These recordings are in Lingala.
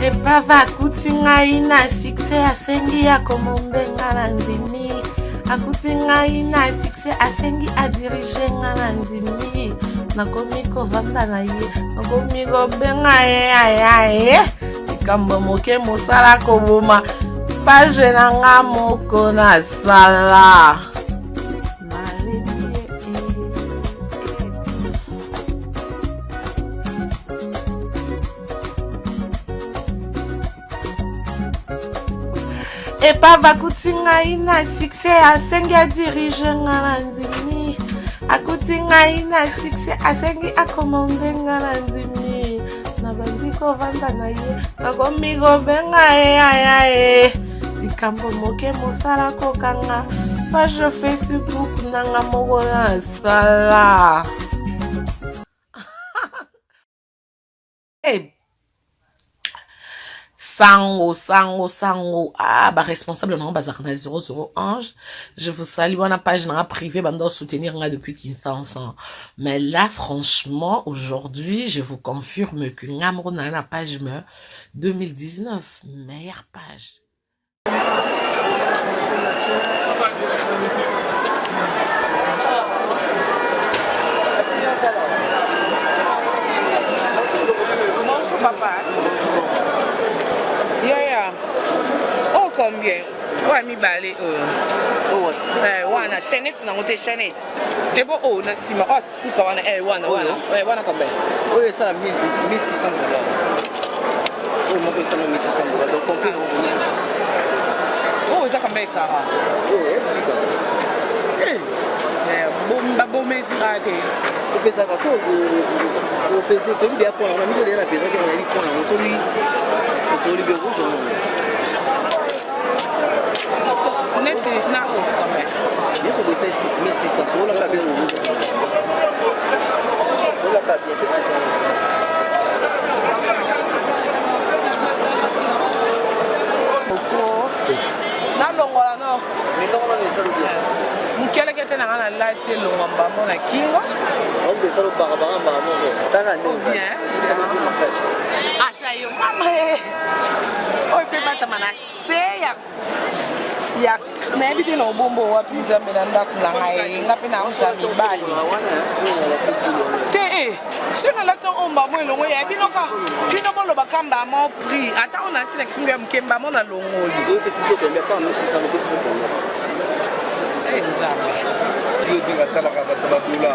Epava kutinga ina sikse asengi ya komondenga na ndimi. Akutinga ina sikse asengi adirige nga na ndimi. Nakomi kovanda na ye, nakomi kobenga ye. Likambo moke mosala koboma. Page na nga moko na sala. Epava kutinga ina sikse asengi adirige nga na ndimi. Akutinga ina sikse asengi akomonde nga na ndimi. Nabandi kovanda na ye, nakomi kobenga ye. Likambo moke mosala kokanga. Page Facebook nanga moko na sala. Sango. Ah, responsable non, bazarna 001. Je vous salue, on a page dans la privée, bando soutenir là depuis 15 ans. Mais là, franchement, aujourd'hui, je vous confirme que Ngamro n'a la page 2019, meilleure page. Papa. Oh, combien? Ouais, mi balé. Wana, chaînette, na monté chaînette. Et bon, oh, na sima. Oh, c'est quoi, wana. Ouais, wana combien? Oui, ça, 1600 $. Oui, moi, ça, 1600 $. Donc, compris, oh, ça, combien, cara? Bon, mais c'est raté. Vous faites ça, vous faites ça, vous faites on a mis de la pédale, on a mis quoi, on s'est libéré rouge. Net, c'est na haut quand même. Bien sûr, c'est 1600, on l'a pas bien rouge. On l'a pas bien, c'est ça. Na longola no. Mais comment on est ça le bien? Mukele kete na ngana lati longomba mona kingo. On peut ça le barabara barabara. Tanga ndio. Bien. Ata yo mama. Oi fe bata mana seya. Ya na ebite na obombo wapi nzambe na ndaku na ngai ngapi na nzambe bali. Te sino la tso omba mo longo ya bino mo lo bakamba mo prix. Ata on anti na kingo ya mkemba mo na longoli. Oui, parce que c'est tombé pas mais c'est ça le problème. Nzambe. Yo binga tala ka bato ba dola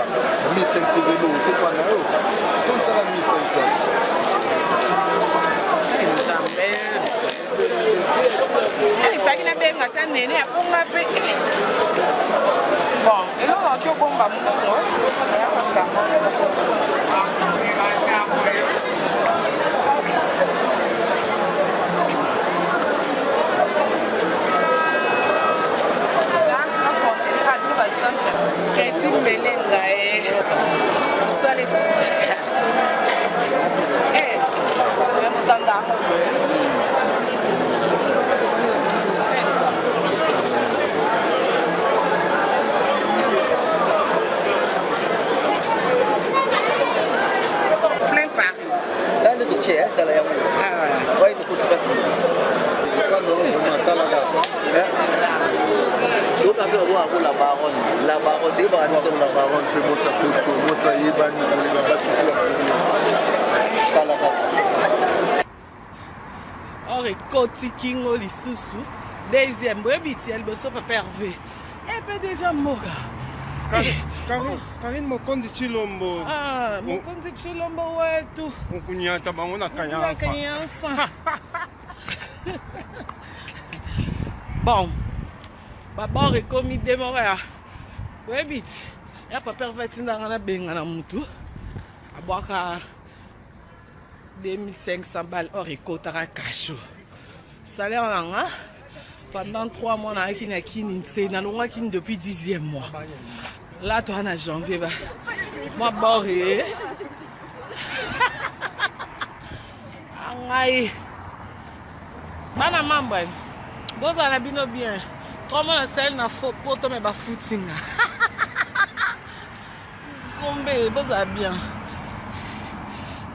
1500 zelo to kwa na yo. Kon tsala 1500. Nzambe. Ai faki na benga tanene ya kunga pe. Bon, elo na kyo bomba mungo. Ya kanga. Qu'est-ce que belenga ça les mutanda plein Paris là de tiers dans la yamu ouais de côté passe Quand on tala ka. Donc après on va la baronne de La baronne pe mosa kuto, mosa yebani na basi kwa. Tala ka. Ore koti kingo lisusu. Deuxième brebiti elle bosso papa Hervé. Et puis déjà moga. Karine mokondi chilombo. Ah, mokondi chilombo wetu. Ukunyata bango na kanyansa. Bon. Babor ekomi demora. Webit. Ya papa Hervé tindanga na benga na mutu. Abwaka 2500 balles hors ekotaka kasho. Salaire nanga pendant 3 mois na kini akini nse na longa kini depuis 10e mois. Là toi en janvier va. Moi boré. Angai. Bana mamba. Boza na bino bien. 3 mois na sel na faux poto me ba footinga. Sombe boza bien.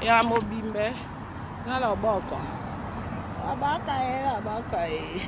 Ya mobimbe. Na la boko. abakaye.